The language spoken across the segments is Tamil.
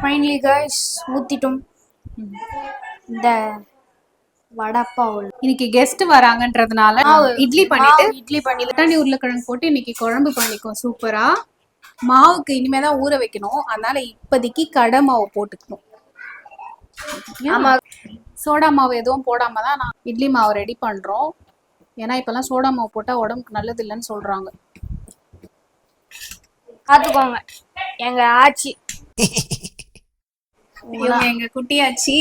ஃபைனலி गाइस ஊத்திட்டோம் இந்த வடப்பாவு. இன்னைக்கு கெஸ்ட் வராங்கன்றதுனால இட்லி பண்ணிட்டு பட்டாணி உருளைக்கிழங்கு போட்டு இன்னைக்கு குழம்பு பண்ணிக்கோ சூப்பரா. மாவுக்கு இனிமேதான் ஊற வைக்கணும், அதனால இப்போதைக்கு கடை மாவு போட்டுக்கணும். ஆமா, சோடா மாவு எதுவும் போடாம தான் நான் இட்லி மாவு ரெடி பண்றோம். ஏன்னா இப்பெல்லாம் சோடா மாவு போட்டா உடம்புக்கு நல்லது இல்லைன்னு சொல்றாங்க. பாத்துக்கோங்க எங்க ஆச்சி. இவங்க எங்க குட்டி ஆச்சி.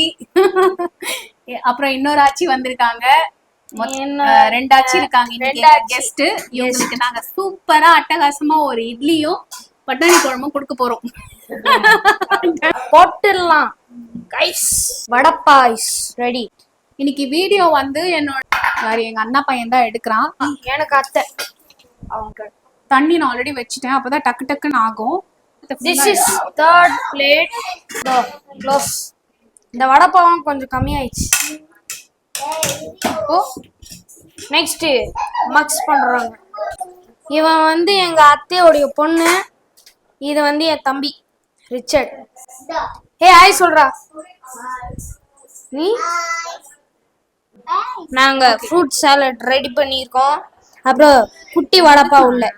அப்புறம் இன்னொரு ஆச்சி வந்திருக்காங்க. ரெண்டு ஆச்சி இருக்காங்க கெஸ்ட். இவங்களுக்கு நாங்க சூப்பரா அட்டகாசமா ஒரு இட்லியும் பட்டாணி குழம்பும் கொடுக்க போறோம். போட்டுடலாம் கைஸ். வடப்பாய்ஸ் ரெடி. இன்னைக்கு வீடியோ வந்து என்னோட எங்க அண்ணா பையன் தான் எடுக்கிறான். எனக்கு அத்தை அவங்க தண்ணி நான் ஆல்ரெடி வச்சுட்டேன், அப்பதான் டக்கு டக்குன்னு ஆகும். This is third plate. Close. இந்த வடப்பாவும் கொஞ்சம் கம்மியாயிடுச்சு. ஓ நெக்ஸ்ட் மிக்ஸ் பண்றாங்க. இவன் வந்து எங்க அத்தையோடைய பொண்ணு, இது வந்து என் தம்பி ரிச்சர்ட். ஹாய் சொல்றா நீ. நாங்க ஃப்ரூட் சாலட் ரெடி பண்ணியிருக்கோம். அப்புறம் குட்டி வடப்பா உள்ள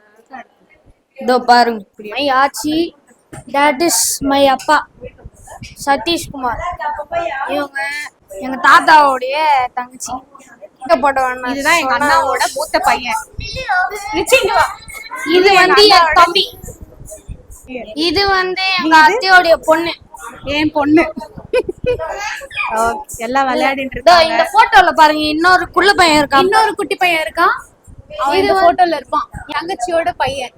இதோ பாருங்க. My Aachi, that is my அப்பா சதீஷ்குமார். இவங்க எங்க தாத்தாவோடைய தங்கச்சி. இதுதான் எங்க அண்ணாவோட மூத்த பையன். இது வந்து என் தம்பி. இது வந்து எங்க அத்தையோடைய பொண்ணு, என் பொண்ணு. எல்லாம் விளையாடிட்டு இருக்காங்க. இந்த போட்டோல பாருங்க, இன்னொரு குள்ள பையன் இருக்கான், இன்னொரு குட்டி பையன் இருக்கான். இந்த போட்டோல இருப்பான் தங்கச்சியோட பையன்,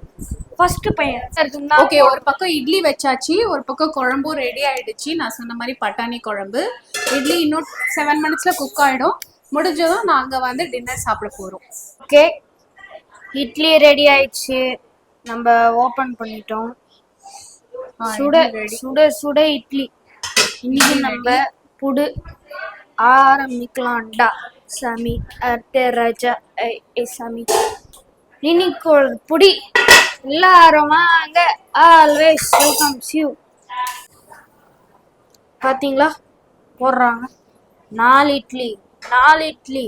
ஃபர்ஸ்ட் பையன். ஓகே, ஒரு பக்கம் இட்லி வச்சாச்சு, ஒரு பக்கம் குழம்பும் ரெடி ஆயிடுச்சு. நான் சொன்ன மாதிரி பட்டாணி குழம்பு. இட்லி இன்னும் 7 minutesல குக் ஆயிடும். முடிஞ்சதும் நாங்க வந்து டின்னர் சாப்பிட போறோம். ஓகே, இட்லி ரெடி ஆயிடுச்சு. நம்ம ஓபன் பண்ணிட்டோம். சுட சுட சுட இட்லி. இன்னைக்கு நம்ம புடு ஆரம்பிக்கலாம்டா சாமி. அட்டை ராஜா சாமி. இன்னைக்கு ஒரு புடி. எல்லாரும் வாங்க. Always welcome you. பாத்தீங்களா போடுறாங்க 4 idli. 4 idli.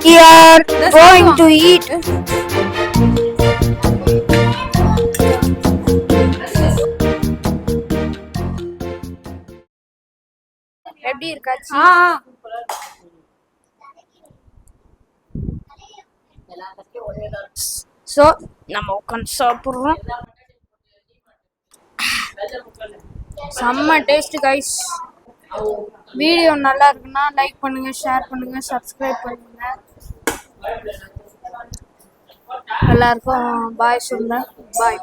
We are going to eat. எப்படி இருக்காச்சு? சோ நம்ம உட்காந்து சாப்பிடுறோம். செம்ம டேஸ்ட் கைஸ். வீடியோ நல்லா இருக்குன்னா லைக் பண்ணுங்க, ஷேர் பண்ணுங்க, சப்ஸ்கிரைப் பண்ணுங்க. எல்லாருக்கும் பாய் சொல்லுங்க. பாய்.